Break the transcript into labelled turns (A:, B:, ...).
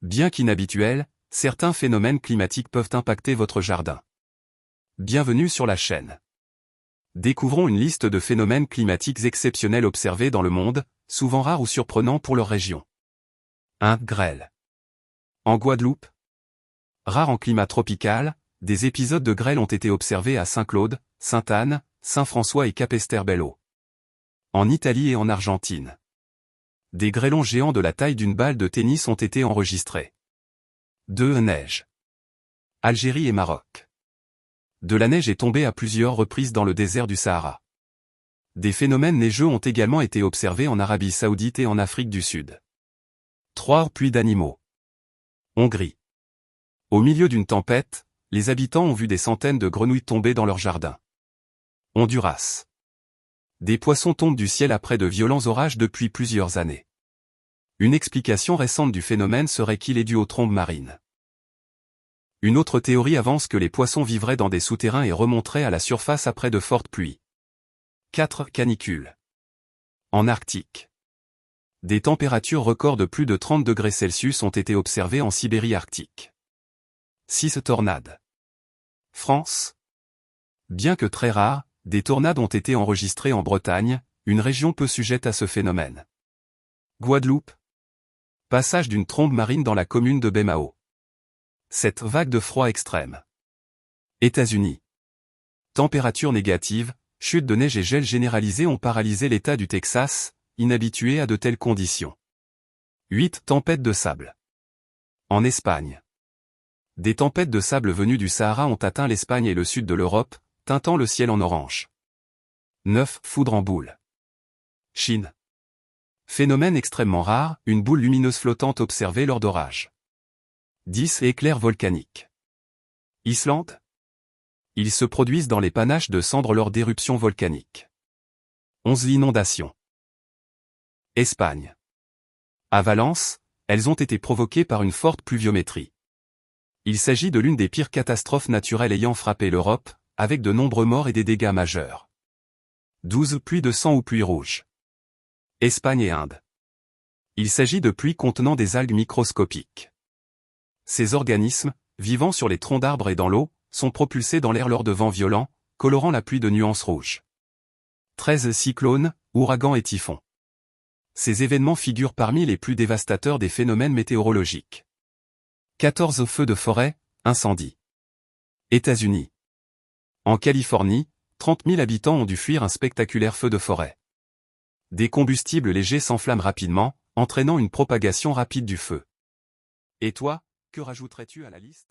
A: Bien qu'inhabituels, certains phénomènes climatiques peuvent impacter votre jardin. Bienvenue sur la chaîne. Découvrons une liste de phénomènes climatiques exceptionnels observés dans le monde, souvent rares ou surprenants pour leur région. 1. Grêle. En Guadeloupe. Rare en climat tropical, des épisodes de grêle ont été observés à Saint-Claude, Sainte-Anne, Saint-François et Capesterre-Belle-Eau. En Italie et en Argentine. Des grêlons géants de la taille d'une balle de tennis ont été enregistrés. 2. Neige. Algérie et Maroc. De la neige est tombée à plusieurs reprises dans le désert du Sahara. Des phénomènes neigeux ont également été observés en Arabie Saoudite et en Afrique du Sud. 3. Pluie d'animaux. Hongrie. Au milieu d'une tempête, les habitants ont vu des centaines de grenouilles tomber dans leur jardin. Honduras. Des poissons tombent du ciel après de violents orages depuis plusieurs années. Une explication récente du phénomène serait qu'il est dû aux trombes marines. Une autre théorie avance que les poissons vivraient dans des souterrains et remonteraient à la surface après de fortes pluies. 4. Canicule. En Arctique. Des températures records de plus de 30 degrés Celsius ont été observées en Sibérie arctique. 6. Tornades. France. Bien que très rares, des tornades ont été enregistrées en Bretagne, une région peu sujette à ce phénomène. Guadeloupe. Passage d'une trombe marine dans la commune de Baie-Mahault. Cette vague de froid extrême. États-Unis. Température négative, chute de neige et gel généralisé ont paralysé l'État du Texas, inhabitué à de telles conditions. 8. Tempête de sable. En Espagne. Des tempêtes de sable venues du Sahara ont atteint l'Espagne et le sud de l'Europe, teintant le ciel en orange. 9. Foudre en boule. Chine. Phénomène extrêmement rare, une boule lumineuse flottante observée lors d'orages. 10. Éclairs volcaniques. Islande. Ils se produisent dans les panaches de cendres lors d'éruptions volcaniques. 11. Inondations. Espagne. À Valence, elles ont été provoquées par une forte pluviométrie. Il s'agit de l'une des pires catastrophes naturelles ayant frappé l'Europe, avec de nombreux morts et des dégâts majeurs. 12. Pluie de sang ou pluie rouge. Espagne et Inde. Il s'agit de pluies contenant des algues microscopiques. Ces organismes, vivant sur les troncs d'arbres et dans l'eau, sont propulsés dans l'air lors de vents violents, colorant la pluie de nuances rouges. 13. Cyclones, ouragans et typhons. Ces événements figurent parmi les plus dévastateurs des phénomènes météorologiques. 14. Feux de forêt, incendies. États-Unis. En Californie, 30 000 habitants ont dû fuir un spectaculaire feu de forêt. Des combustibles légers s'enflamment rapidement, entraînant une propagation rapide du feu. Et toi, que rajouterais-tu à la liste ?